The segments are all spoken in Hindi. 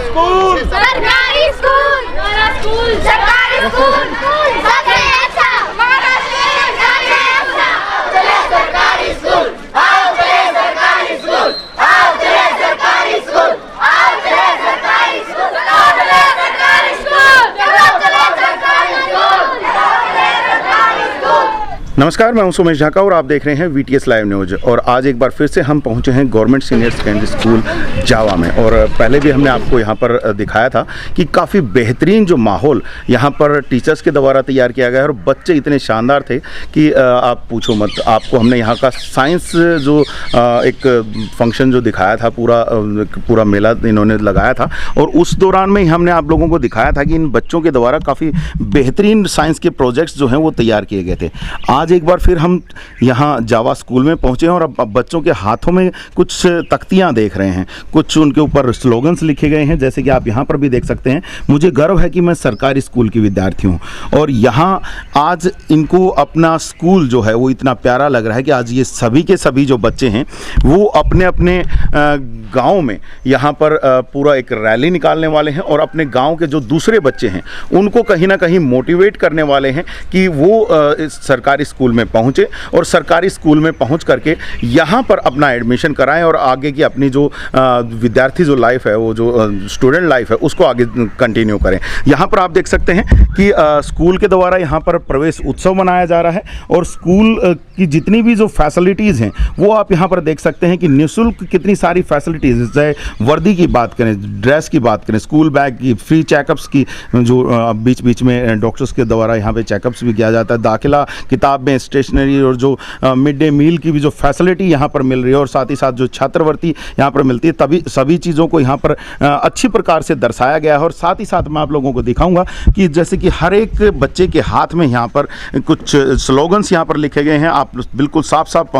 स्कूल सरकारी स्कूल सरकारी स्कूल सबसे अच्छा हमारा चले सरकारी स्कूल आओ चले सरकारी स्कूल आओ चले सरकारी स्कूल आओ चले सरकारी स्कूल आओ चले सरकारी स्कूल आओ चले सरकारी स्कूल। नमस्कार, मैं हूं सुमेश झाका और आप देख रहे हैं VTS लाइव न्यूज़। और आज एक बार फिर से हम पहुंचे हैं गवर्नमेंट सीनियर सेकेंडरी स्कूल जावा में। और पहले भी हमने आपको यहां पर दिखाया था कि काफ़ी बेहतरीन जो माहौल यहां पर टीचर्स के द्वारा तैयार किया गया है और बच्चे इतने शानदार थे कि आप पूछो मत। आपको हमने यहां का साइंस जो एक फंक्शन जो दिखाया था, पूरा मेला इन्होंने लगाया था और उस दौरान में हमने आप लोगों को दिखाया था कि इन बच्चों के द्वारा काफ़ी बेहतरीन साइंस के प्रोजेक्ट्स जो हैं वो तैयार किए गए थे। आज एक बार फिर हम यहाँ जावा स्कूल में पहुँचे हैं और अब बच्चों के हाथों में कुछ तख्तियाँ देख रहे हैं, कुछ उनके ऊपर स्लोगन्स लिखे गए हैं, जैसे कि आप यहाँ पर भी देख सकते हैं। मुझे गर्व है कि मैं सरकारी स्कूल की विद्यार्थी हूँ और यहाँ आज इनको अपना स्कूल जो है वो इतना प्यारा लग रहा है कि आज ये सभी के सभी जो बच्चे हैं वो अपने अपने गाँव में यहाँ पर पूरा एक रैली निकालने वाले हैं और अपने गाँव के जो दूसरे बच्चे हैं उनको कहीं ना कहीं मोटिवेट करने वाले हैं कि वो सरकारी स्कूल में पहुंचे और सरकारी स्कूल में पहुंच करके यहाँ पर अपना एडमिशन कराएं और आगे की अपनी जो विद्यार्थी जो लाइफ है, वो जो स्टूडेंट लाइफ है, उसको आगे कंटिन्यू करें। यहाँ पर आप देख सकते हैं कि स्कूल के द्वारा यहाँ पर प्रवेश उत्सव मनाया जा रहा है और स्कूल की जितनी भी जो फैसिलिटीज़ हैं वो आप यहाँ पर देख सकते हैं कि निःशुल्क कितनी सारी फैसिलिटीज़, चाहे वर्दी की बात करें, ड्रेस की बात करें, स्कूल बैग की, फ्री चेकअप्स की, जो बीच बीच में डॉक्टर्स के द्वारा यहाँ पे चेकअप्स भी किया जाता है, दाखिला किताब में, स्टेशनरी और जो मिड डे मील की भी जो फैसिलिटी यहाँ पर मिल रही है और साथ ही साथ जो छात्रवृत्ति यहाँ पर मिलती है, तभी सभी चीज़ों को यहाँ पर अच्छी प्रकार से दर्शाया गया है। और साथ ही साथ मैं आप लोगों को दिखाऊंगा कि जैसे कि हर एक बच्चे के हाथ में यहाँ पर कुछ स्लोगन्स यहाँ पर लिखे गए हैं, आप बिल्कुल साफ साफ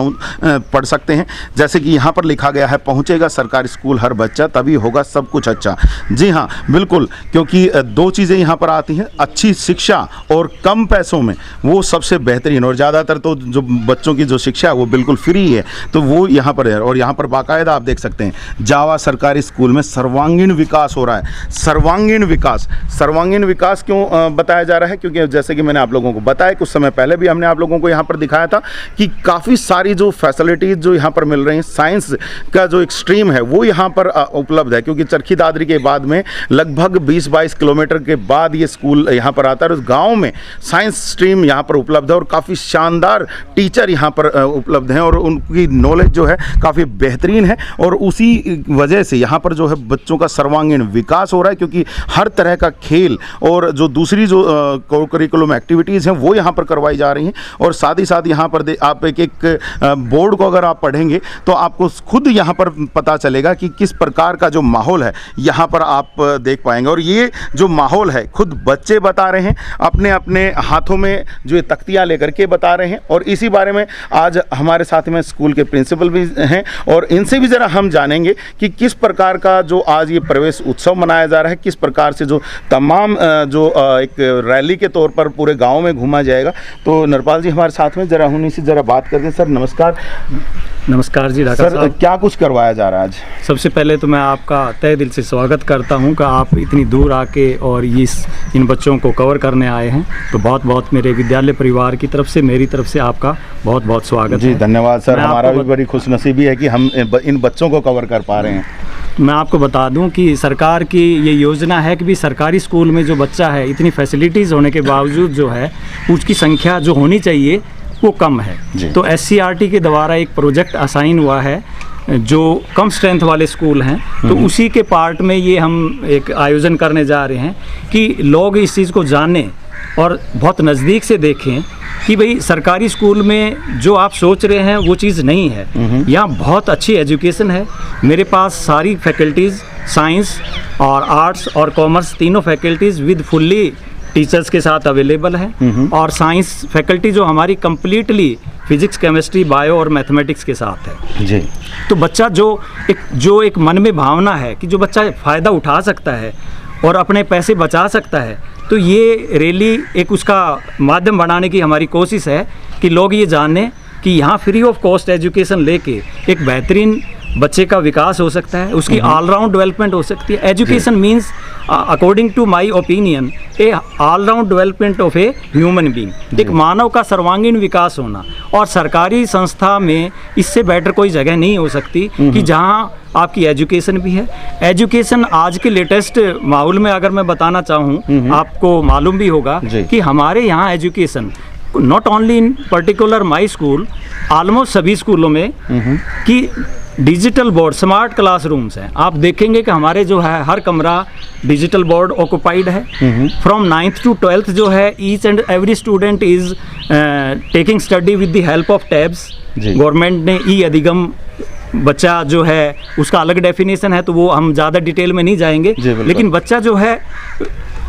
पढ़ सकते हैं। जैसे कि यहाँ पर लिखा गया है, पहुँचेगा सरकारी स्कूल हर बच्चा तभी होगा सब कुछ अच्छा। जी हाँ, बिल्कुल, क्योंकि दो चीज़ें यहाँ पर आती हैं, अच्छी शिक्षा और कम पैसों में, वो सबसे बेहतरीन। और ज़्यादातर तो जो बच्चों की जो शिक्षा है वो बिल्कुल फ्री है, तो वो यहाँ पर है। और यहाँ पर बाकायदा आप देख सकते हैं जावा सरकारी स्कूल में सर्वांगीण विकास हो रहा है। सर्वांगीण विकास क्यों बताया जा रहा है? क्योंकि जैसे कि मैंने आप लोगों को बताया, कुछ समय पहले भी हमने आप लोगों को यहाँ पर दिखाया था कि काफ़ी सारी जो फैसिलिटीज़ जो यहाँ पर मिल रही हैं, साइंस का जो एक स्ट्रीम है वो यहाँ पर उपलब्ध है। क्योंकि चरखी दादरी के बाद में लगभग 20-22 किलोमीटर के बाद ये स्कूल यहाँ पर आता है और उस गाँव में साइंस स्ट्रीम यहाँ पर उपलब्ध है और काफ़ी शानदार टीचर यहाँ पर उपलब्ध हैं और उनकी नॉलेज जो है काफ़ी बेहतरीन है। और उसी वजह से यहाँ पर जो है बच्चों का सर्वांगीण विकास हो रहा है, क्योंकि हर तरह का खेल और जो दूसरी जो करिकुलम एक्टिविटीज़ हैं वो यहाँ पर करवाई जा रही हैं। और साथ ही साथ यहाँ पर आप एक बोर्ड को अगर आप पढ़ेंगे तो आपको खुद यहाँ पर पता चलेगा कि किस प्रकार का जो माहौल है यहाँ पर आप देख पाएंगे। और ये जो माहौल है खुद बच्चे बता रहे हैं, अपने अपने हाथों में जो तख्तियाँ लेकर के बता रहे हैं। और इसी बारे में आज हमारे साथ में स्कूल के प्रिंसिपल भी हैं और इनसे भी ज़रा हम जानेंगे कि किस प्रकार का जो आज ये प्रवेश उत्सव मनाया जा रहा है, किस प्रकार से जो तमाम जो एक रैली के तौर पर पूरे गांव में घूमा जाएगा। तो नरपाल जी हमारे साथ में, ज़रा उन्हीं से ज़रा बात करते हैं। सर नमस्कार। नमस्कार जी सर, क्या कुछ करवाया जा रहा है आज? सबसे पहले तो मैं आपका तहे दिल से स्वागत करता हूं कि आप इतनी दूर आके और इन बच्चों को कवर करने आए हैं, तो बहुत बहुत मेरे विद्यालय परिवार की तरफ से, मेरी तरफ से आपका बहुत बहुत स्वागत जी। धन्यवाद सर, हमारा भी बड़ी खुशनसीबी है कि हम इन बच्चों को कवर कर पा रहे हैं। मैं आपको बता दूं कि सरकार की ये योजना है कि भी सरकारी स्कूल में जो बच्चा है, इतनी फैसिलिटीज़ होने के बावजूद जो है उसकी संख्या जो होनी चाहिए वो कम है। तो SCRT के द्वारा एक प्रोजेक्ट असाइन हुआ है जो कम स्ट्रेंथ वाले स्कूल हैं, तो उसी के पार्ट में ये हम एक आयोजन करने जा रहे हैं कि लोग इस चीज़ को जानें और बहुत नज़दीक से देखें कि भाई सरकारी स्कूल में जो आप सोच रहे हैं वो चीज़ नहीं है। यहाँ बहुत अच्छी एजुकेशन है, मेरे पास सारी फैकल्टीज़, साइंस और आर्ट्स और कॉमर्स तीनों फैकल्टीज़ विद फुल्ली टीचर्स के साथ अवेलेबल है। और साइंस फैकल्टी जो हमारी कम्प्लीटली फिजिक्स, केमिस्ट्री, बायो और मैथमेटिक्स के साथ है जी। तो बच्चा जो एक मन में भावना है कि जो बच्चा फ़ायदा उठा सकता है और अपने पैसे बचा सकता है, तो ये रैली एक उसका माध्यम बनाने की हमारी कोशिश है कि लोग ये जानें कि यहाँ फ्री ऑफ कॉस्ट एजुकेशन लेके एक बेहतरीन बच्चे का विकास हो सकता है, उसकी ऑलराउंड डेवलपमेंट हो सकती है। Education means according to my opinion a all round development of a human being, एक मानव का सर्वांगीण विकास होना। और सरकारी संस्था में इससे बेटर कोई जगह नहीं हो सकती कि जहां आपकी एजुकेशन भी है। एजुकेशन आज के लेटेस्ट माहौल में अगर मैं बताना चाहूँ, आपको मालूम भी होगा कि हमारे यहाँ education not only in particular my school, almost सभी स्कूलों में कि डिजिटल बोर्ड, स्मार्ट क्लासरूम्स हैं। आप देखेंगे कि हमारे जो है हर कमरा डिजिटल बोर्ड ऑक्युपाइड है। फ्रॉम 9th to 12th जो है each and every student is taking study with the help of tabs. Government ने ई अधिगम बच्चा जो है उसका अलग डेफिनेशन है, तो वो हम ज़्यादा डिटेल में नहीं जाएंगे, लेकिन बच्चा जो है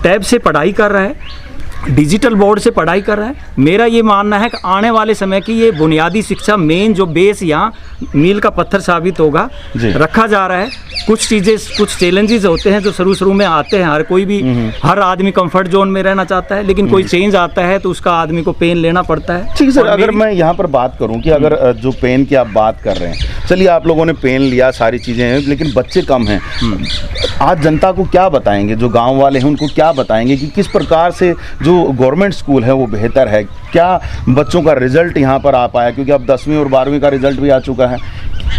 टैब से पढ़ाई कर रहा है, डिजिटल बोर्ड से पढ़ाई कर रहा है। मेरा ये मानना है कि आने वाले समय की ये बुनियादी शिक्षा मेन जो बेस यहाँ मील का पत्थर साबित होगा, रखा जा रहा है। कुछ चीज़ें, कुछ चैलेंजेस होते हैं जो शुरू में आते हैं। हर कोई भी, हर आदमी कंफर्ट जोन में रहना चाहता है, लेकिन कोई चेंज आता है तो उसका आदमी को पेन लेना पड़ता है। ठीक सर, अगर मैं यहाँ पर बात करूँ कि अगर जो पेन की आप बात कर रहे हैं, चलिए आप लोगों ने पेन लिया, सारी चीज़ें हैं, लेकिन बच्चे कम हैं। आज जनता को क्या बताएंगे, जो गाँव वाले हैं उनको क्या बताएंगे कि किस प्रकार से जो गवर्नमेंट स्कूल है वो बेहतर है? क्या बच्चों का रिजल्ट यहाँ पर आ पाया? क्योंकि अब 10वीं और 12वीं का रिजल्ट भी आ चुका है,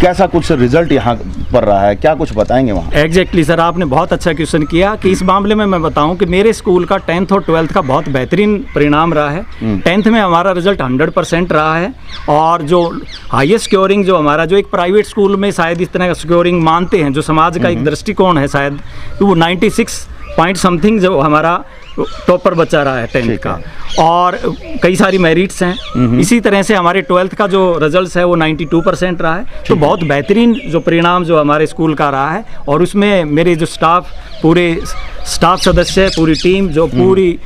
कैसा कुछ रिजल्ट यहाँ पर रहा है, क्या कुछ बताएंगे वहाँ? एग्जैक्टली सर, आपने बहुत अच्छा क्वेश्चन किया कि इस मामले में मैं बताऊं कि मेरे स्कूल का 10th और 12th का बहुत बेहतरीन परिणाम रहा है। 10th में हमारा रिजल्ट 100% रहा है, और जो हाईएस्ट स्कोरिंग जो हमारा, जो एक प्राइवेट स्कूल में शायद इस तरह का स्कोरिंग मानते हैं, जो समाज का एक दृष्टिकोण है शायद, तो वो 96 पॉइंट समथिंग जो हमारा टॉपर बच्चा रहा है 10th का, और कई सारी मेरिट्स हैं। इसी तरह से हमारे 12th का जो रिजल्ट है वो 92% रहा है। तो बहुत बेहतरीन जो परिणाम जो हमारे स्कूल का रहा है, और उसमें मेरे जो स्टाफ, पूरे स्टाफ सदस्य, पूरी टीम जो पूरी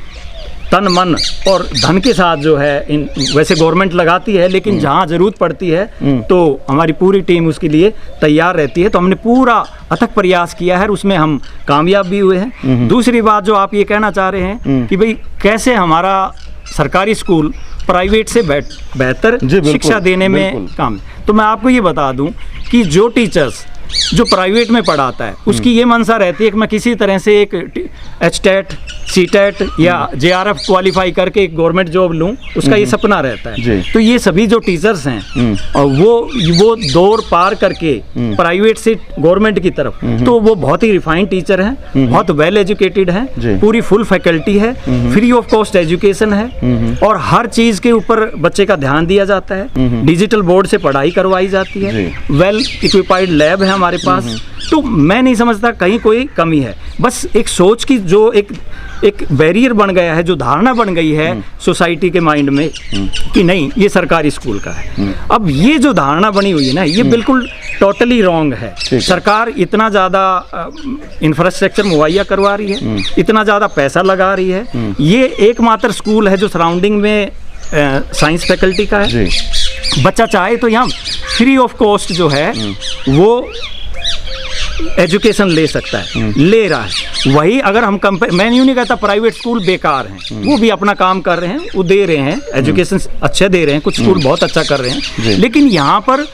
तन मन और धन के साथ जो है, इन वैसे गवर्नमेंट लगाती है, लेकिन जहाँ ज़रूरत पड़ती है तो हमारी पूरी टीम उसके लिए तैयार रहती है। तो हमने पूरा अथक प्रयास किया है, उसमें हम कामयाब भी हुए हैं। दूसरी बात जो आप ये कहना चाह रहे हैं कि भाई कैसे हमारा सरकारी स्कूल प्राइवेट से बेहतर शिक्षा देने में काम, तो मैं आपको ये बता दूं कि जो टीचर्स जो प्राइवेट में पढ़ाता है उसकी ये मनसा रहती है कि मैं किसी तरह से एक HTET, CTET या JRF क्वालिफाई करके एक गवर्नमेंट जॉब लूं, उसका ये सपना रहता है। तो ये सभी जो टीचर्स हैं और वो दौर पार करके प्राइवेट से गवर्नमेंट की तरफ, तो वो बहुत ही रिफाइंड टीचर हैं, बहुत वेल एजुकेटेड हैं, पूरी फुल फैकल्टी है, फ्री ऑफ कॉस्ट एजुकेशन है, और हर चीज़ के ऊपर बच्चे का ध्यान दिया जाता है। डिजिटल बोर्ड से पढ़ाई करवाई जाती है, वेल इक्विपाइड लैब है हमारे पास। तो मैं नहीं समझता कहीं कोई कमी है, बस एक सोच की जो एक बैरियर बन गया है, जो धारणा बन गई है सोसाइटी के माइंड में कि नहीं ये सरकारी स्कूल का है। अब ये जो धारणा बनी हुई है ना, ये बिल्कुल टोटली रॉन्ग है। सरकार इतना ज़्यादा इंफ्रास्ट्रक्चर मुहैया करवा रही है, इतना ज़्यादा पैसा लगा रही है, ये एकमात्र स्कूल है जो सराउंडिंग में साइंस फैकल्टी का है। बच्चा चाहे तो यहाँ फ्री ऑफ कॉस्ट जो है वो एजुकेशन ले सकता है, ले रहा है। वही अगर हम मैं यूँ नहीं कहता प्राइवेट स्कूल बेकार हैं, वो भी अपना काम कर रहे हैं, वो दे रहे हैं एजुकेशन अच्छे दे रहे हैं, कुछ स्कूल बहुत अच्छा कर रहे हैं, लेकिन यहाँ पर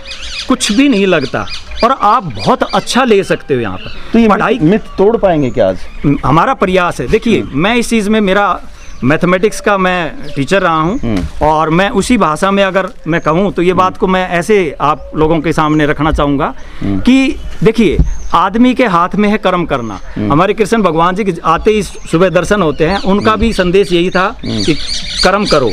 कुछ भी नहीं लगता और आप बहुत अच्छा ले सकते हो यहाँ पर। तो ये पढ़ाई मिथ तोड़ पाएंगे क्या आज? हमारा प्रयास है। देखिए मैं इस चीज़ में, मेरा मैथमेटिक्स का मैं टीचर रहा हूँ, और मैं उसी भाषा में अगर मैं कहूँ तो ये बात को मैं ऐसे आप लोगों के सामने रखना चाहूँगा कि देखिए आदमी के हाथ में है कर्म करना। हमारे कृष्ण भगवान जी के आते ही सुबह दर्शन होते हैं, उनका भी संदेश यही था कि कर्म करो,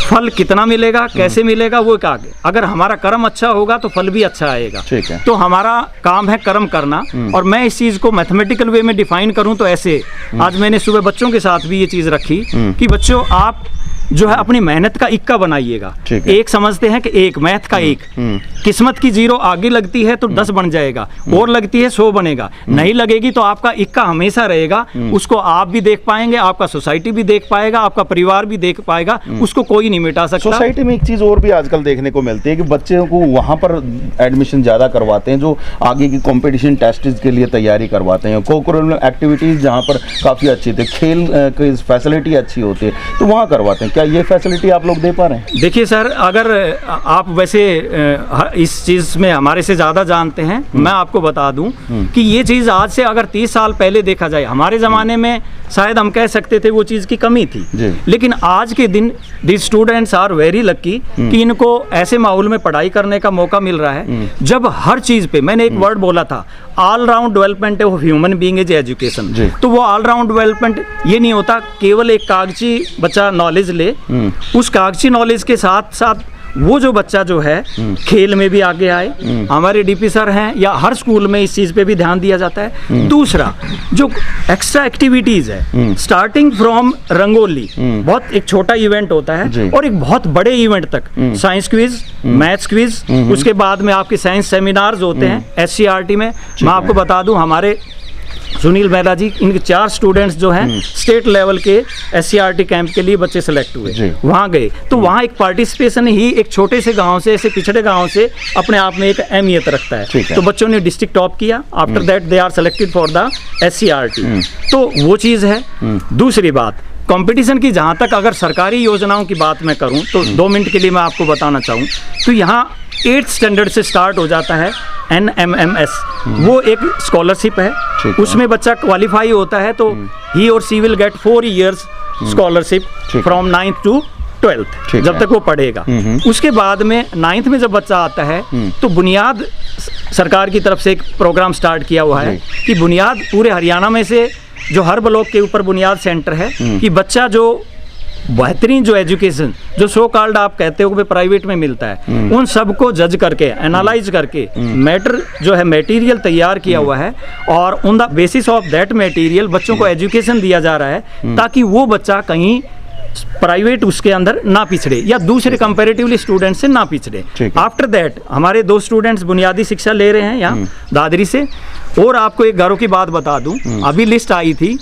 फल कितना मिलेगा, कैसे मिलेगा वो क्या, अगर हमारा कर्म अच्छा होगा तो फल भी अच्छा आएगा। तो हमारा काम है कर्म करना, और मैं इस चीज़ को मैथमेटिकल वे में डिफाइन करूँ तो ऐसे, आज मैंने सुबह बच्चों के साथ भी ये चीज़ रखी कि बच्चों आप जो है अपनी मेहनत का इक्का बनाइएगा। एक समझते हैं कि एक मैथ का एक, किस्मत की 0 आगे लगती है तो 10 बन जाएगा, और लगती है 100 बनेगा, नहीं लगेगी तो आपका इक्का हमेशा रहेगा। उसको आप भी देख पाएंगे, आपका सोसाइटी भी देख पाएगा, आपका परिवार भी देख पाएगा, उसको कोई नहीं मिटा सकता। सोसाइटी में एक चीज़ और भी आजकल देखने को मिलती है कि बच्चों को वहाँ पर एडमिशन ज़्यादा करवाते हैं जो आगे की कॉम्पिटिशन टेस्ट के लिए तैयारी करवाते हैं, कोकरिकुलर एक्टिविटीज़ जहाँ पर काफ़ी अच्छी थी, खेल की फैसिलिटी अच्छी होती है तो वहाँ करवाते हैं। क्या ये फैसिलिटी आप लोग दे पा रहे हैं? देखिए सर, अगर आप वैसे इस चीज़ में हमारे से ज़्यादा जानते हैं, मैं आपको बता दूं कि ये चीज़ आज से अगर 30 साल पहले देखा जाए, हमारे ज़माने में शायद हम कह सकते थे वो चीज़ की कमी थी, लेकिन आज के दिन the students are very lucky कि इनको ऐसे माहौल में पढ़ाई करने का मौका मिल रहा है जब हर चीज़ पे, मैंने एक वर्ड बोला था, all round development of human being is education. तो वो ऑल राउंड डेवलपमेंट ये नहीं होता केवल एक कागजी बच्चा नॉलेज ले, उस कागजी नॉलेज के साथ साथ वो जो बच्चा जो है खेल में भी आगे आए। हमारे डीपी सर हैं, या हर स्कूल में इस चीज़ पे भी ध्यान दिया जाता है। दूसरा जो एक्स्ट्रा एक्टिविटीज़ है, स्टार्टिंग फ्रॉम रंगोली, बहुत एक छोटा इवेंट होता है, और एक बहुत बड़े इवेंट तक, साइंस क्विज, मैथ्स क्विज, उसके बाद में आपके साइंस सेमिनार्स होते हैं SCRT में। मैं आपको बता दूं, हमारे सुनील मेहरा जी, इनके 4 स्टूडेंट्स जो हैं स्टेट लेवल के SCRT कैंप के लिए बच्चे सेलेक्ट हुए, वहाँ गए। तो वहाँ एक पार्टिसिपेशन ही एक छोटे से गांव से, ऐसे पिछड़े गांव से, अपने आप में एक अहमियत रखता है। तो बच्चों ने डिस्ट्रिक्ट टॉप किया, after that they are selected for the SCRT। तो वो चीज़ है। दूसरी बात, कंपटीशन की जहाँ तक अगर सरकारी योजनाओं की बात मैं करूँ तो 2 मिनट के लिए मैं आपको बताना चाहूँ तो यहाँ 8th स्टैंडर्ड से स्टार्ट हो जाता है NMMS। वो एक स्कॉलरशिप है, उसमें बच्चा क्वालिफाई होता है तो ही और she will get 4 years scholarship from 9th to 12th, जब तक वो पढ़ेगा। उसके बाद में 9th में जब बच्चा आता है तो बुनियाद सरकार की तरफ से एक प्रोग्राम स्टार्ट किया हुआ है कि बुनियाद पूरे हरियाणा में से जो हर ब्लॉक के ऊपर बुनियाद सेंटर है कि बच्चा जो बेहतरीन जो एजुकेशन जो सो कॉल्ड आप कहते हो कि प्राइवेट में मिलता है, उन सबको जज करके, एनालाइज करके मैटर जो है मटेरियल तैयार किया हुआ है, और on the basis of that material बच्चों को एजुकेशन दिया जा रहा है ताकि वो बच्चा कहीं प्राइवेट उसके अंदर ना पिछड़े या दूसरे कंपैरेटिवली स्टूडेंट से ना पिछड़े। आफ्टर दैट हमारे 2 स्टूडेंट्स बुनियादी शिक्षा ले रहे हैं यहाँ दादरी से। और आपको एक घरों की बात बता दूं, अभी लिस्ट आई थी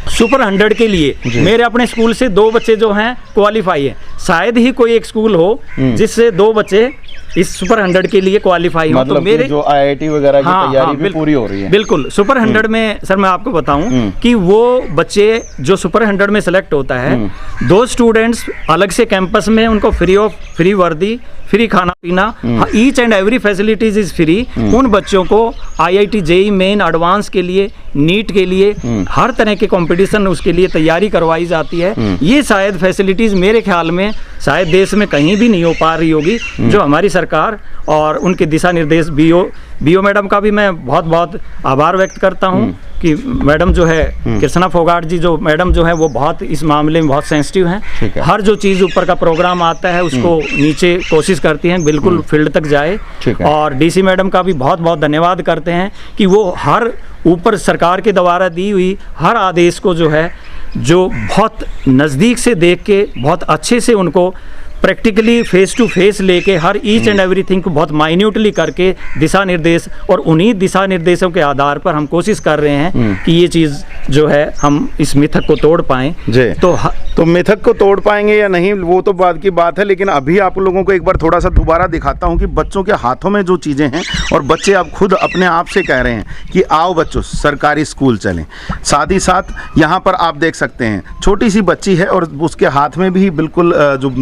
सुपर 100 के लिए, मेरे अपने स्कूल से 2 बच्चे जो हैं क्वालिफाई है। शायद ही कोई एक स्कूल हो जिससे 2 बच्चे इस सुपर 100 के लिए क्वालिफाई हो। मतलब तो मेरे जो IIT वगैरह की तैयारी भी पूरी हो रही है। बिल्कुल। सुपर 100 में सर मैं आपको बताऊं कि वो बच्चे जो सुपर 100 में सेलेक्ट होता है, 2 स्टूडेंट्स अलग से कैंपस में उनको फ्री वर्दी, फ्री खाना पीना, each and every facilities is free. उन बच्चों को IIT JEE मेन एडवांस के लिए, नीट के लिए, हर तरह के कंपटीशन उसके लिए तैयारी करवाई जाती है। ये शायद फैसिलिटीज मेरे ख्याल में शायद देश में कहीं भी नहीं हो पा रही होगी, जो हमारी सरकार और उनके दिशा निर्देश बीओ मैडम का भी मैं बहुत बहुत आभार व्यक्त करता हूँ कि मैडम जो है कृष्णा फोगाट जी जो मैडम जो है वो बहुत इस मामले में बहुत सेंसिटिव हैं। हर जो चीज़ ऊपर का प्रोग्राम आता है उसको नीचे कोशिश करती हैं बिल्कुल फील्ड तक जाए। और DC मैडम का भी बहुत बहुत धन्यवाद करते हैं कि वो हर ऊपर सरकार के द्वारा दी हुई हर आदेश को जो है जो बहुत नज़दीक से देख के बहुत अच्छे से उनको प्रैक्टिकली फेस टू फेस लेके हर ईच एंड एवरीथिंग को बहुत माइन्यूटली करके दिशा निर्देश, और उन्हीं दिशा निर्देशों के आधार पर हम कोशिश कर रहे हैं कि ये चीज़ जो है हम इस मिथक को तोड़ पाएं। तो मिथक को तोड़ पाएंगे या नहीं वो तो बाद की बात है, लेकिन अभी आप लोगों को एक बार थोड़ा सा दोबारा दिखाता हूँ कि बच्चों के हाथों में जो चीज़ें हैं, और बच्चे अब खुद अपने आप से कह रहे हैं कि आओ बच्चों सरकारी स्कूल चलें। साथ ही साथ यहाँ पर आप देख सकते हैं छोटी सी बच्ची है और उसके हाथ में भी बिल्कुल जो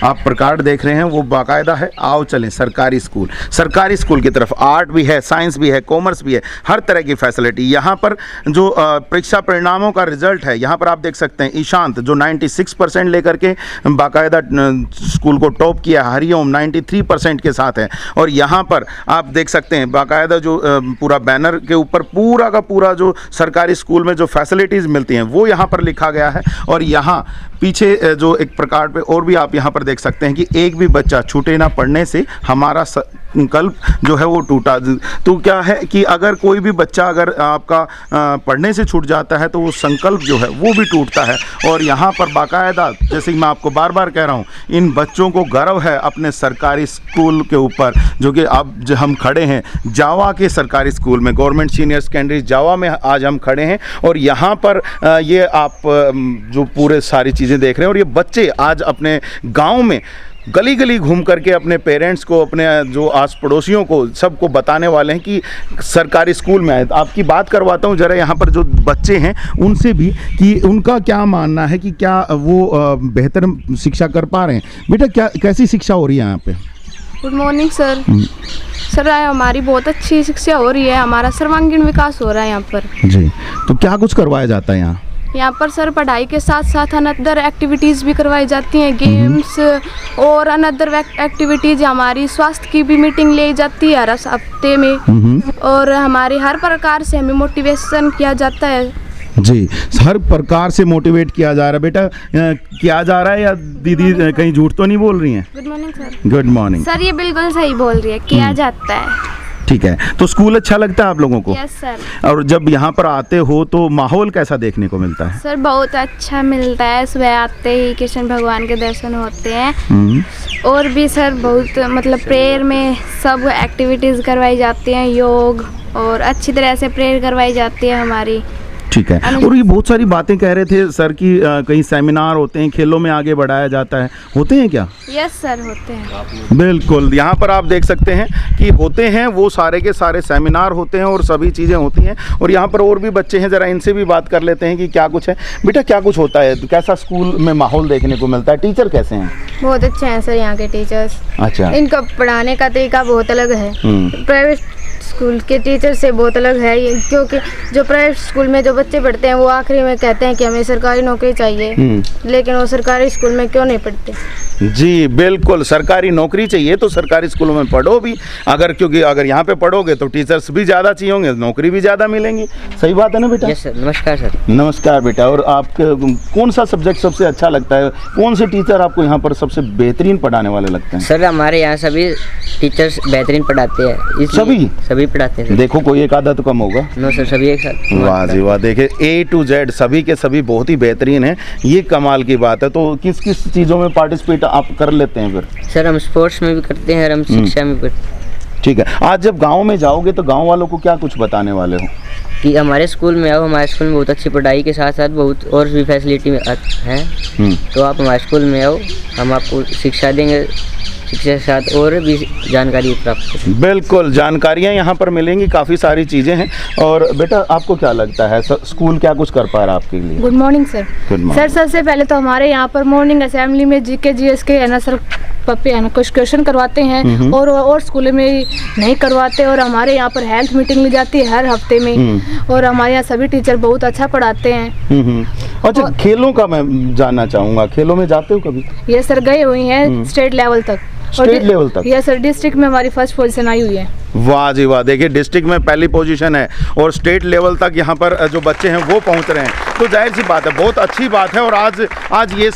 आप प्रकार देख रहे हैं वो बाकायदा है, आओ चलें सरकारी स्कूल। सरकारी स्कूल की तरफ आर्ट भी है, साइंस भी है, कॉमर्स भी है, हर तरह की फैसिलिटी। यहाँ पर जो परीक्षा परिणामों का रिजल्ट है, यहाँ पर आप देख सकते हैं ईशांत जो 96% लेकर के बाकायदा स्कूल को टॉप किया, हरिओम 93% के साथ है। और यहाँ पर आप देख सकते हैं बाकायदा जो पूरा बैनर के ऊपर पूरा का पूरा जो सरकारी स्कूल में जो फैसिलिटीज़ मिलती हैं वो यहाँ पर लिखा गया है। और यहाँ पीछे जो एक प्रकार पे और भी आप यहाँ पर देख सकते हैं कि एक भी बच्चा छूटे ना पढ़ने से हमारा संकल्प जो है वो टूटा। तो क्या है कि अगर कोई भी बच्चा अगर आपका पढ़ने से छूट जाता है तो वो संकल्प जो है वो भी टूटता है। और यहाँ पर बाकायदा जैसे कि मैं आपको बार बार कह रहा हूँ, इन बच्चों को गर्व है अपने सरकारी स्कूल के ऊपर, जो कि अब जो हम खड़े हैं जावा के सरकारी स्कूल में, गवर्नमेंट सीनियर सेकेंडरी जावा में आज हम खड़े हैं। और यहाँ पर ये आप जो पूरे सारी चीज़ें देख रहे हैं, और ये बच्चे आज अपने गाँव में गली गली घूम करके अपने पेरेंट्स को, अपने जो आस पड़ोसियों को, सबको बताने वाले हैं कि सरकारी स्कूल में आए। आपकी बात करवाता हूँ ज़रा यहाँ पर जो बच्चे हैं उनसे भी, कि उनका क्या मानना है, कि क्या वो बेहतर शिक्षा कर पा रहे हैं। बेटा, क्या कैसी शिक्षा हो रही है यहाँ पे? Good morning sir. सर हमारी बहुत अच्छी शिक्षा हो रही है, हमारा सर्वांगीण विकास हो रहा है यहाँ पर। जी, तो क्या कुछ करवाया जाता है यहाँ? यहाँ पर सर पढ़ाई के साथ साथ अनदर एक्टिविटीज़ भी करवाई जाती हैं, गेम्स और अनदर एक्टिविटीज़। हमारी स्वास्थ्य की भी मीटिंग ली जाती है हर हफ्ते में, और हमारे हर प्रकार से हमें मोटिवेशन किया जाता है। जी, हर प्रकार से मोटिवेट किया जा रहा है। बेटा, किया जा रहा है या दीदी कहीं झूठ तो नहीं बोल रही हैं? Good morning sir. Good morning sir, ये बिल्कुल सही बोल रही है, किया जाता है। ठीक है, तो स्कूल अच्छा लगता है आप लोगों को? Yes sir. और जब यहाँ पर आते हो तो माहौल कैसा देखने को मिलता है? सर बहुत अच्छा मिलता है, सुबह आते ही कृष्ण भगवान के दर्शन होते हैं। और भी सर बहुत मतलब प्रेयर में सब एक्टिविटीज़ करवाई जाती हैं, योग, और अच्छी तरह से प्रेयर करवाई जाती है हमारी। ठीक है, और ये बहुत सारी बातें कह रहे थे सर कि कहीं सेमिनार होते हैं, खेलों में आगे बढ़ाया जाता है, होते हैं क्या? यस सर, होते हैं। बिल्कुल, यहाँ पर आप देख सकते हैं कि होते हैं, वो सारे के सारे सेमिनार होते हैं और सभी चीज़ें होती हैं। और यहाँ पर और भी बच्चे हैं, ज़रा इनसे भी बात कर लेते हैं कि क्या कुछ है। बेटा, क्या कुछ होता है, कैसा स्कूल में माहौल देखने को मिलता है? टीचर कैसे हैं? बहुत अच्छे हैं सर यहाँ के टीचर्स। अच्छा, इनका पढ़ाने का तरीका बहुत अलग है, प्राइवेट स्कूल के टीचर से बहुत अलग है ये, क्योंकि जो प्राइवेट स्कूल में जो बच्चे पढ़ते हैं वो आखिरी में कहते हैं कि हमें सरकारी नौकरी चाहिए, लेकिन वो सरकारी स्कूल में क्यों नहीं पढ़ते? जी बिल्कुल, सरकारी नौकरी चाहिए तो सरकारी स्कूलों में पढ़ो भी, क्योंकि अगर यहाँ पे पढ़ोगे तो टीचर्स भी ज़्यादा चाहिए होंगे, नौकरी भी ज़्यादा मिलेंगी। सही बात है ना बेटा? Yes sir. नमस्कार सर। नमस्कार बेटा। और आपके कौन सा सब्जेक्ट सबसे अच्छा लगता है? कौन से टीचर आपको यहाँ पर सबसे बेहतरीन पढ़ाने वाले लगते हैं? सर हमारे यहाँ सभी टीचर्स बेहतरीन पढ़ाते हैं। सभी पढ़ाते हैं। देखो, कोई एक आधा तो कम होगा? नो सर, सभी एक साथ। वाह जी वाह, देखे A to Z सभी के सभी बहुत ही बेहतरीन हैं, ये कमाल की बात है। तो किस किस चीज़ों में पार्टिसिपेट आप कर लेते हैं फिर? सर हम स्पोर्ट्स में भी करते हैं और हम शिक्षा में भी करते हैं। ठीक है, आज जब गांव में जाओगे तो गांव वालों को क्या कुछ बताने वाले हो? कि हमारे स्कूल में आओ, हमारे स्कूल में बहुत अच्छी पढ़ाई के साथ साथ बहुत और भी फैसिलिटी हैं, तो आप हमारे स्कूल में आओ, हम आपको शिक्षा देंगे, शिक्षा के साथ और भी जानकारी प्राप्त करें। बिल्कुल, जानकारियाँ यहाँ पर मिलेंगी, काफ़ी सारी चीज़ें हैं। और बेटा, आपको क्या लगता है स्कूल क्या कुछ कर पा रहा है आपके लिए? Good morning sir. Good morning sir, सबसे पहले तो हमारे यहाँ पर मॉर्निंग असेंबली में जीके जीएस के है ना सर, पप्पे है ना कुछ क्वेश्चन करवाते हैं, और स्कूलों में नहीं करवाते। और हमारे यहाँ पर हेल्थ मीटिंग ली जाती है हर हफ्ते में, और हमारे यहाँ सभी टीचर बहुत अच्छा पढ़ाते हैं। अच्छा, खेलों का मैं जानना चाहूँगा, खेलों में जाते हो कभी? ये सर गए हुए हैं स्टेट लेवल तक। स्टेट लेवल तक? यस सर, डिस्ट्रिक्ट में हमारी फर्स्ट पोजीशन आई हुई है। वाह जी वाह, देखिए डिस्ट्रिक्ट में पहली पोजीशन है और स्टेट लेवल तक यहाँ पर जो बच्चे हैं वो पहुँच रहे हैं, तो जाहिर सी बात है, बहुत अच्छी बात है। और आज ये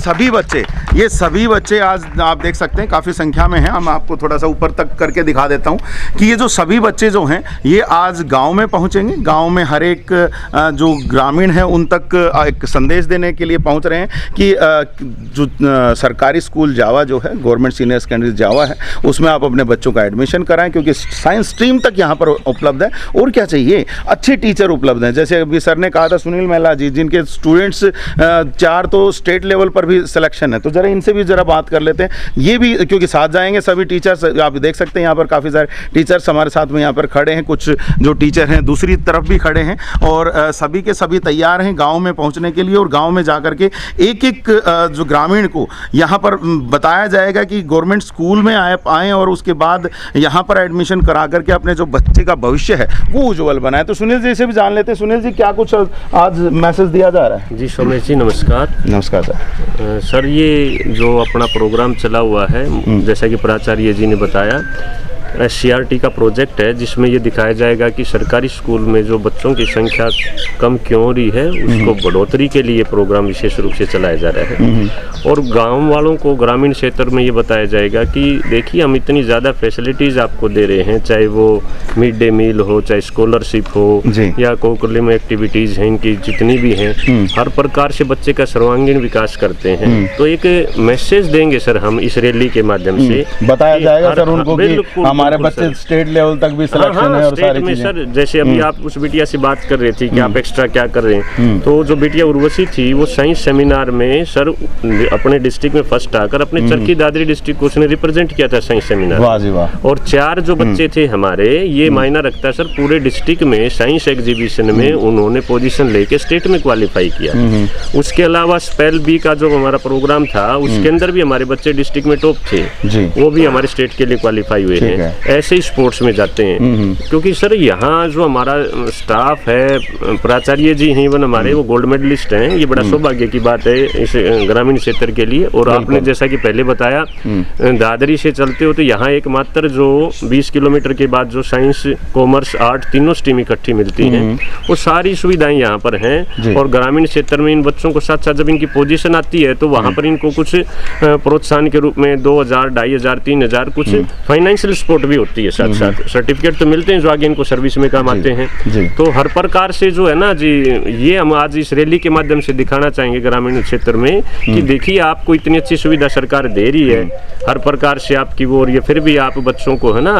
सभी बच्चे आज आप देख सकते हैं काफ़ी संख्या में हैं। हम आपको थोड़ा सा ऊपर तक करके दिखा देता हूँ कि ये जो सभी बच्चे जो हैं ये आज गांव में पहुँचेंगे। गांव में हर एक जो ग्रामीण है उन तक एक संदेश देने के लिए पहुँच रहे हैं कि जो सरकारी स्कूल जावा जो है, गवर्नमेंट सीनियर सेकेंडरी जावा है, उसमें आप अपने बच्चों का एडमिशन कराएं, क्योंकि साइंस स्ट्रीम तक यहाँ पर उपलब्ध है। और क्या चाहिए, अच्छे टीचर उपलब्ध हैं। जैसे अभी सर ने कहा था, सुनील महिला जी, जिनके स्टूडेंट्स 4 तो स्टेट लेवल पर भी सिलेक्शन है, तो ज़रा इनसे भी ज़रा बात कर लेते हैं। ये भी क्योंकि साथ जाएंगे सभी टीचर्स, आप देख सकते हैं यहाँ पर काफ़ी सारे टीचर्स हमारे साथ में यहाँ पर खड़े हैं, कुछ जो टीचर हैं दूसरी तरफ भी खड़े हैं, और सभी के सभी तैयार हैं गाँव में पहुँचने के लिए। और गाँव में जा करके एक एक जो ग्रामीण को यहाँ पर बताया जाएगा कि गवर्नमेंट स्कूल में आएँ और उसके बाद यहाँ पर एडमिशन करा करके अपने जो बच्चे का भविष्य है वो उज्जवल बनाए। तो सुनील जी से भी जान लेते हैं। सुनील जी, क्या कुछ आज मैसेज दिया जा रहा है? जी सोमेश जी, नमस्कार। नमस्कार सर। सर, ये जो अपना प्रोग्राम चला हुआ है, जैसा कि प्राचार्य जी ने बताया, SCRT का प्रोजेक्ट है, जिसमें ये दिखाया जाएगा कि सरकारी स्कूल में जो बच्चों की संख्या कम क्यों हो रही है, उसको बढ़ोतरी के लिए प्रोग्राम विशेष रूप से चलाया जा रहा है। और गांव वालों को, ग्रामीण क्षेत्र में ये बताया जाएगा कि देखिए, हम इतनी ज़्यादा फैसिलिटीज़ आपको दे रहे हैं, चाहे वो मिड डे मील हो, चाहे स्कॉलरशिप हो या कोकुलम एक्टिविटीज़ हैं इनकी जितनी भी हैं, हर प्रकार से बच्चे का सर्वांगीण विकास करते हैं। तो एक मैसेज देंगे सर हम इस रैली के माध्यम से, बताया जाएगा सर उनको कि हमारे बच्चे स्टेट लेवल तक भी सिलेक्शन है और सारी चीजें। सर जैसे अभी आप उस बिटिया से बात कर रहे थे कि आप एक्स्ट्रा क्या कर रहे हैं, तो जो बिटिया उर्वशी थी वो साइंस सेमिनार में सर अपने डिस्ट्रिक्ट में फर्स्ट आकर अपने चरखी दादरी डिस्ट्रिक्ट को उसने रिप्रेजेंट किया था साइंस सेमिनार। वाह जी वाह। और 4 जो बच्चे थे हमारे, ये मायना रखता है सर, पूरे डिस्ट्रिक्ट में साइंस एग्जीबिशन में उन्होंने पोजीशन लेके स्टेट में क्वालिफाई किया। उसके अलावा स्पेल बी का जो हमारा प्रोग्राम था उसके अंदर भी हमारे बच्चे डिस्ट्रिक्ट में टॉप थे, वो भी हमारे स्टेट के लिए क्वालिफाई हुए हैं। ऐसे ही स्पोर्ट्स में जाते हैं, क्योंकि सर यहाँ जो हमारा स्टाफ है, प्राचार्य जी हैं इवन हमारे, वो गोल्ड मेडलिस्ट हैं। ये बड़ा सौभाग्य की बात है इस ग्रामीण क्षेत्र के लिए। और आपने जैसा कि पहले बताया, दादरी से चलते हो तो यहाँ एकमात्र जो 20 किलोमीटर के बाद जो साइंस, कॉमर्स, आर्ट तीनों स्ट्रीम इकट्ठी मिलती हैं, वो सारी सुविधाएं यहाँ पर हैं। और ग्रामीण क्षेत्र में इन बच्चों को साथ साथ जब इनकी पोजीशन आती है तो वहाँ पर इनको कुछ प्रोत्साहन के रूप में 2000, 2500, 3000 कुछ फाइनेंशियल सपोर्ट भी होती है। साथ साथ सर्टिफिकेट तो मिलते हैं जो आगे इनको सर्विस में काम आते हैं। तो हर प्रकार से जो है ना जी, ये हम आज इस रैली के माध्यम से दिखाना चाहेंगे ग्रामीण क्षेत्र में कि देखिए आपको इतनी अच्छी सुविधा सरकार दे रही है हर प्रकार से आपकी वो, और ये फिर भी आप बच्चों को है ना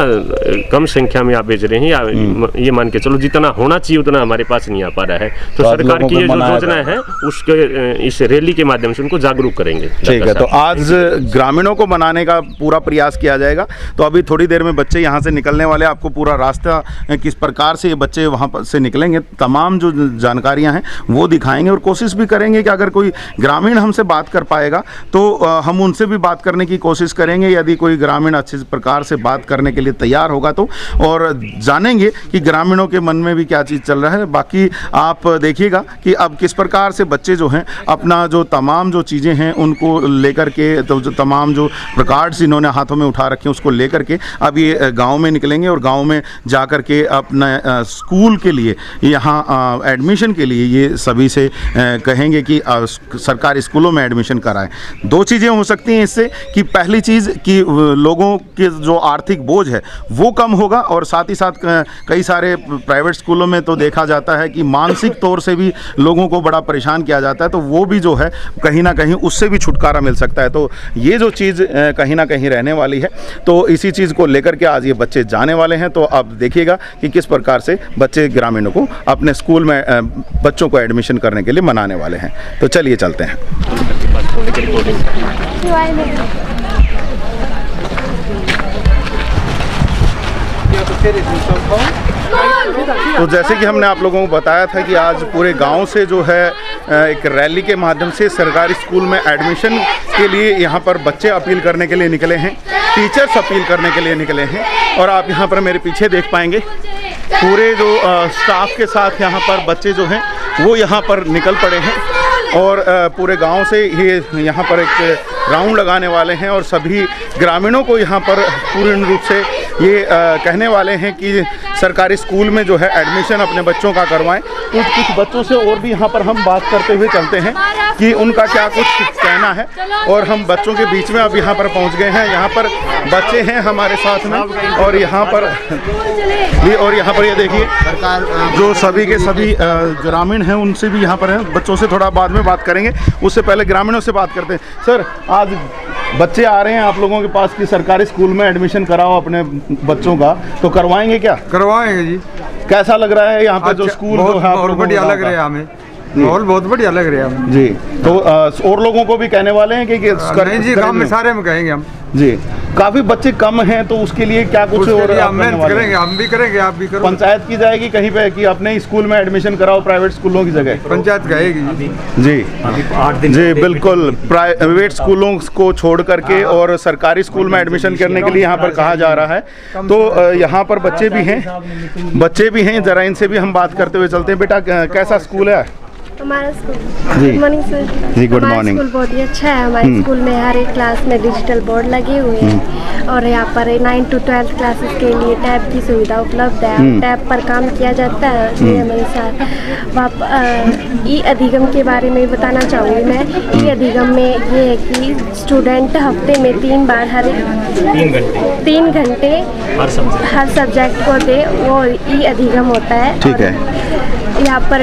कम संख्या में आप भेज रहे हैं, या ये मान के चलो जितना होना चाहिए उतना हमारे पास नहीं आ पा रहा है। तो सरकार की ये जो योजना है उसके इस रैली के माध्यम से उनको जागरूक करेंगे। ठीक है, तो आज ग्रामीणों को बनाने का पूरा प्रयास किया जाएगा। तो अभी थोड़ी देर में बच्चे यहाँ से निकलने वाले, आपको पूरा रास्ता किस प्रकार से ये बच्चे वहाँ पर से निकलेंगे, तमाम जो जानकारियाँ हैं वो दिखाएंगे। और कोशिश भी करेंगे कि अगर कोई ग्रामीण हमसे बात कर पाएगा तो हम उनसे भी बात करने की कोशिश करेंगे। यदि कोई ग्रामीण अच्छे प्रकार से बात करने के लिए तैयार होगा तो, और जानेंगे कि ग्रामीणों के मन में भी क्या चीज़ चल रहा है। बाकी आप देखिएगा कि अब किस प्रकार से बच्चे जो हैं अपना जो तमाम जो चीज़ें हैं उनको लेकर के, तो जो तमाम जो कार्ड्स इन्होंने हाथों में उठा रखे हैं उसको लेकर के अब ये गांव में निकलेंगे और गांव में जा कर के अपना स्कूल के लिए, यहाँ एडमिशन के लिए ये सभी से कहेंगे कि सरकारी स्कूलों में एडमिशन कराएं। 2 चीज़ें हो सकती हैं इससे, कि पहली चीज़ कि लोगों के जो आर्थिक बोझ है वो कम होगा, और साथ ही साथ कई सारे प्राइवेट स्कूलों में तो देखा जाता है कि मानसिक तौर से भी लोगों को बड़ा परेशान किया जाता है, तो वो भी जो है कहीं ना कहीं उससे भी छुटकारा मिल सकता है। तो ये जो चीज़ कहीं ना कहीं रहने वाली है, तो इसी चीज़ को लेकर के आज ये बच्चे जाने वाले हैं। तो अब देखिएगा कि किस प्रकार से बच्चे ग्रामीणों को अपने स्कूल में बच्चों को एडमिशन करने के लिए मनाने वाले हैं। तो चलिए चलते हैं। तो जैसे कि हमने आप लोगों को बताया था कि आज पूरे गांव से जो है एक रैली के माध्यम से सरकारी स्कूल में एडमिशन के लिए यहाँ पर बच्चे अपील करने के लिए निकले हैं, टीचर्स अपील करने के लिए निकले हैं। और आप यहाँ पर मेरे पीछे देख पाएंगे पूरे जो स्टाफ के साथ यहाँ पर बच्चे जो हैं वो यहाँ पर निकल पड़े हैं, और पूरे गांव से ये यहाँ पर एक राउंड लगाने वाले हैं और सभी ग्रामीणों को यहाँ पर पूर्ण रूप से ये कहने वाले हैं कि सरकारी स्कूल में जो है एडमिशन अपने बच्चों का करवाएं। कुछ बच्चों से और भी यहाँ पर हम बात करते हुए चलते हैं कि उनका क्या कुछ कहना है। और हम बच्चों के बीच में अब यहाँ पर पहुँच गए हैं। यहाँ पर बच्चे हैं हमारे साथ में, और यहाँ पर ये देखिए जो सभी के सभी ग्रामीण हैं उनसे भी यहाँ पर हैं। बच्चों से थोड़ा बाद में बात करेंगे, उससे पहले ग्रामीणों से बात करते हैं। सर, आज बच्चे आ रहे हैं आप लोगों के पास कि सरकारी स्कूल में एडमिशन कराओ अपने बच्चों का, तो करवाएंगे क्या? करवाएंगे जी। कैसा लग रहा है यहाँ पर जो स्कूल बहुत बढ़िया लग रहा है हमें, माहौल बहुत बढ़िया लग रहा है जी। तो और लोगों को भी कहने वाले हैं कि नहीं जी, गांव में सारे में कहेंगे हम जी। काफी बच्चे कम हैं तो उसके लिए क्या कुछ और मेहनत करेंगे, हम भी करेंगे, आप भी करो। पंचायत की जाएगी कहीं पे कि अपने स्कूल में एडमिशन कराओ प्राइवेट स्कूलों की जगह? पंचायत कहेगी जी जी बिल्कुल। प्राइवेट स्कूलों को छोड़ करके और सरकारी स्कूल में एडमिशन करने के लिए यहाँ पर कहा जा रहा है। तो यहाँ पर बच्चे भी हैं, जरा इनसे भी हम बात करते हुए चलते हैं। बेटा कैसा स्कूल है? हमारा स्कूल जी। Good morning sir. जी, गुड हमारा मॉर्निंग। स्कूल बहुत ही अच्छा है। हमारे स्कूल में हर एक क्लास में डिजिटल बोर्ड लगे हुए हैं और यहाँ पर 9 to 12 क्लासेस के लिए टैब की सुविधा उपलब्ध है। टैब पर काम किया जाता है। इसलिए हमारे साथ ई अधिगम के बारे में बताना चाहूँगी मैं। ई अधिगम में ये है कि स्टूडेंट हफ्ते में 3 बार हर 3 घंटे हर सब्जेक्ट को दे, वो ई अधिगम होता है। ठीक है। यहाँ पर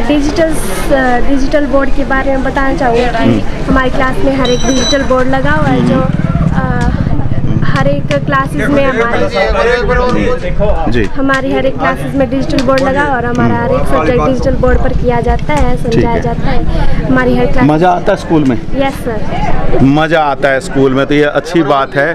डिजिटल बोर्ड के बारे में बताना चाहूँगी कि हमारी क्लास में हर एक डिजिटल बोर्ड लगा हुआ है जो हर एक क्लासेस में हमारी हर एक क्लासेस में डिजिटल बोर्ड लगा और हमारा हर एक सब्जेक्ट डिजिटल बोर्ड पर किया जाता है, समझाया जाता है। हमारी हर क्लास मज़ा आता है स्कूल में? यस सर, मज़ा आता है स्कूल में, तो ये अच्छी बात है।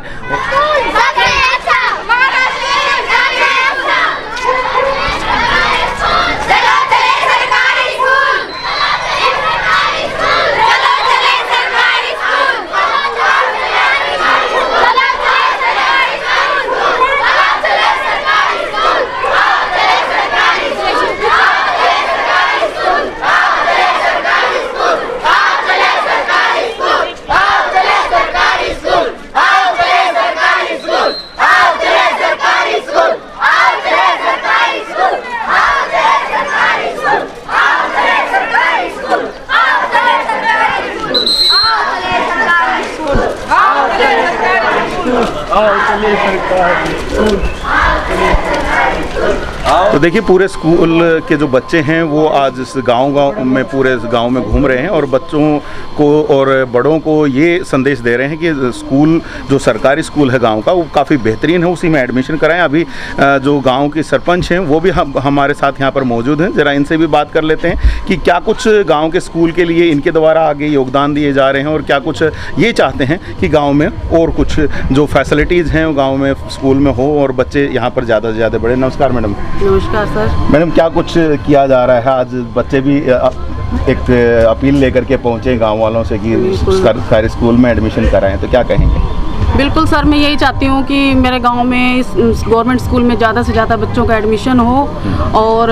तो देखिए पूरे स्कूल के जो बच्चे हैं वो आज इस गांव में पूरे गांव में घूम रहे हैं और बच्चों को और बड़ों को ये संदेश दे रहे हैं कि स्कूल जो सरकारी स्कूल है गांव का वो काफ़ी बेहतरीन है, उसी में एडमिशन कराएं। अभी जो गांव की सरपंच हैं वो भी हमारे साथ यहाँ पर मौजूद हैं। ज़रा इनसे भी बात कर लेते हैं कि क्या कुछ गाँव के स्कूल के लिए इनके द्वारा आगे योगदान दिए जा रहे हैं और क्या कुछ ये चाहते हैं कि गाँव में और कुछ जो फैसिलिटीज़ हैं वो गाँव में स्कूल में हो और बच्चे यहाँ पर ज़्यादा से ज़्यादा बढ़े। नमस्कार मैडम। नमस्कार सर। मैडम क्या कुछ किया जा रहा है? आज बच्चे भी एक अपील लेकर के पहुंचे गांव वालों से कि सरकारी स्कूल में एडमिशन कराएं, तो क्या कहेंगे? बिल्कुल सर, मैं यही चाहती हूँ कि मेरे गांव में इस गवर्नमेंट स्कूल में ज़्यादा से ज़्यादा बच्चों का एडमिशन हो और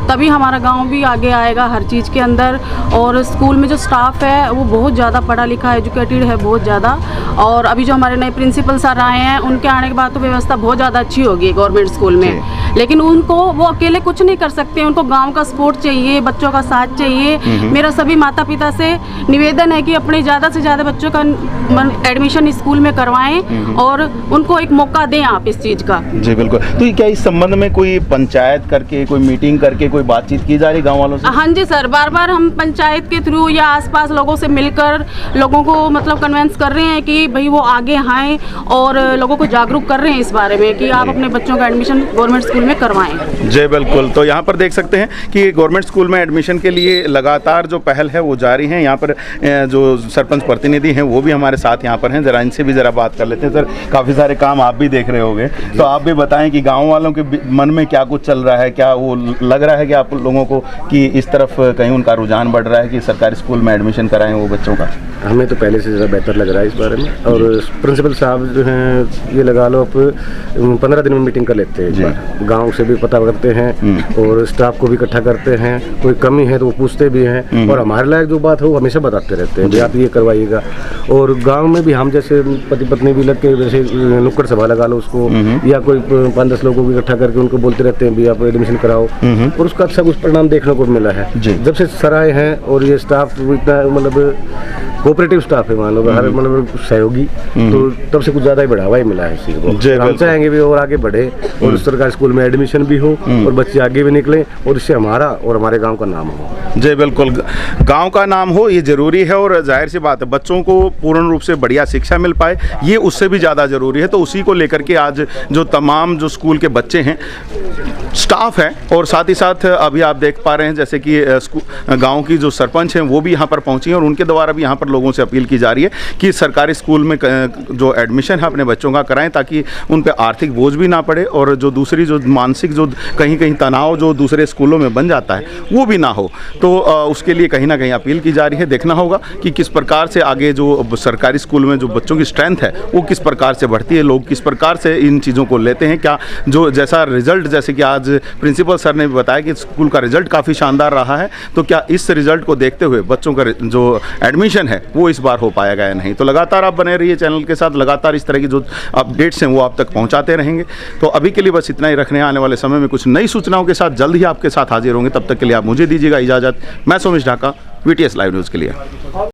तभी हमारा गांव भी आगे आएगा हर चीज़ के अंदर। और स्कूल में जो स्टाफ है वो बहुत ज़्यादा पढ़ा लिखा एजुकेटेड है, बहुत ज़्यादा। और अभी जो हमारे नए प्रिंसिपल सर आए हैं उनके आने के बाद तो व्यवस्था बहुत ज़्यादा अच्छी होगी गवर्नमेंट स्कूल में। लेकिन उनको वो अकेले कुछ नहीं कर सकते, उनको गाँव का सपोर्ट चाहिए, बच्चों का साथ चाहिए। मेरा सभी माता पिता से निवेदन है कि अपने ज़्यादा से ज़्यादा बच्चों का एडमिशन स्कूल में करवाएं और उनको एक मौका दें आप इस चीज़ का। जी बिल्कुल। तो क्या इस संबंध में कोई पंचायत करके, कोई मीटिंग करके कोई बातचीत की जा रही गाँव वालों से? हाँ जी सर, बार बार हम पंचायत के थ्रू या आसपास लोगों से मिलकर लोगों को मतलब कन्वेंस कर रहे हैं कि भाई वो आगे आएँ और लोगों को जागरूक कर रहे हैं इस बारे में कि आप अपने बच्चों का एडमिशन गवर्नमेंट स्कूल में करवाएं। जी बिल्कुल। तो यहाँ पर देख सकते हैं कि गवर्नमेंट स्कूल में एडमिशन के लिए लगातार जो पहल है वो जारी है। यहाँ पर जो सरपंच प्रतिनिधि हैं वो भी हमारे साथ यहाँ पर हैं। ज़रा इनसे भी ज़रा बात कर लेते हैं। सर, काफ़ी सारे काम आप भी देख रहे होंगे, तो आप भी बताएं कि गाँव वालों के मन में क्या कुछ चल रहा है? क्या वो लग रहा है कि आप लोगों को कि इस तरफ कहीं उनका रुझान बढ़ रहा है कि सरकारी स्कूल में एडमिशन कराएं वो बच्चों का? हमें तो पहले से ज़्यादा बेहतर लग रहा है इस बारे में। और प्रिंसिपल साहब जो हैं ये लगा लो अब 15 दिन में मीटिंग कर लेते हैं, गांव से भी पता करते हैं और स्टाफ को भी इकट्ठा करते हैं। कोई कमी है तो वो पूछते भी हैं और हमारे लायक जो बात है वो हमेशा बताते रहते हैं, आप ये करवाइएगा। और गाँव में भी हम जैसे पति पत्नी भी लग के जैसे नुक्कड़ सभा लगा लो उसको, या कोई 5-10 लोगों को इकट्ठा करके उनको बोलते रहते हैं भी आप एडमिशन कराओ और उसका अच्छा कुछ परिणाम देखने को मिला है। जब से सर आए हैं और ये स्टाफ इतना मतलब कोऑपरेटिव स्टाफ है, मान लो हर मतलब सहयोगी, तो तब से कुछ ज़्यादा ही बढ़ावा ही मिला है इसी को। हम चाहेंगे भी और आगे बढ़े और सरकारी स्कूल में एडमिशन भी हो और बच्चे आगे भी निकलें और इससे हमारा और हमारे गांव का नाम हो। जी बिल्कुल, गांव का नाम हो ये ज़रूरी है और जाहिर सी बात है बच्चों को पूर्ण रूप से बढ़िया शिक्षा मिल पाए ये उससे भी ज़्यादा ज़रूरी है। तो उसी को लेकर के आज जो तमाम जो स्कूल के बच्चे हैं, स्टाफ है और साथ ही साथ अभी आप देख पा रहे हैं जैसे कि गांव की जो सरपंच हैं वो भी यहाँ पर पहुँची हैं और उनके द्वारा भी यहाँ पर लोगों से अपील की जा रही है कि सरकारी स्कूल में जो एडमिशन है अपने बच्चों का कराएं, ताकि उन पर आर्थिक बोझ भी ना पड़े और जो दूसरी जो मानसिक जो कहीं कहीं तनाव जो दूसरे स्कूलों में बन जाता है वो भी ना हो। तो उसके लिए कहीं ना कहीं अपील की जा रही है। देखना होगा कि किस प्रकार से आगे जो सरकारी स्कूल में जो बच्चों की स्ट्रेंथ है वो किस प्रकार से बढ़ती है, लोग किस प्रकार से इन चीज़ों को लेते हैं। क्या जो जैसा रिजल्ट, जैसे कि आज प्रिंसिपल सर ने भी बताया कि स्कूल का रिजल्ट काफ़ी शानदार रहा है, तो क्या इस रिजल्ट को देखते हुए बच्चों का जो एडमिशन है वो इस बार हो पाएगा या नहीं। तो लगातार आप बने रहिए चैनल के साथ, लगातार इस तरह की जो अपडेट्स हैं वो आप तक पहुंचाते रहेंगे। तो अभी के लिए बस इतना ही रखने, आने वाले समय में कुछ नई सूचनाओं के साथ जल्द ही आपके साथ हाजिर होंगे। तब तक के लिए आप मुझे दीजिएगा इजाज़त। मैं Somesh Dhaka, VTS live news के लिए।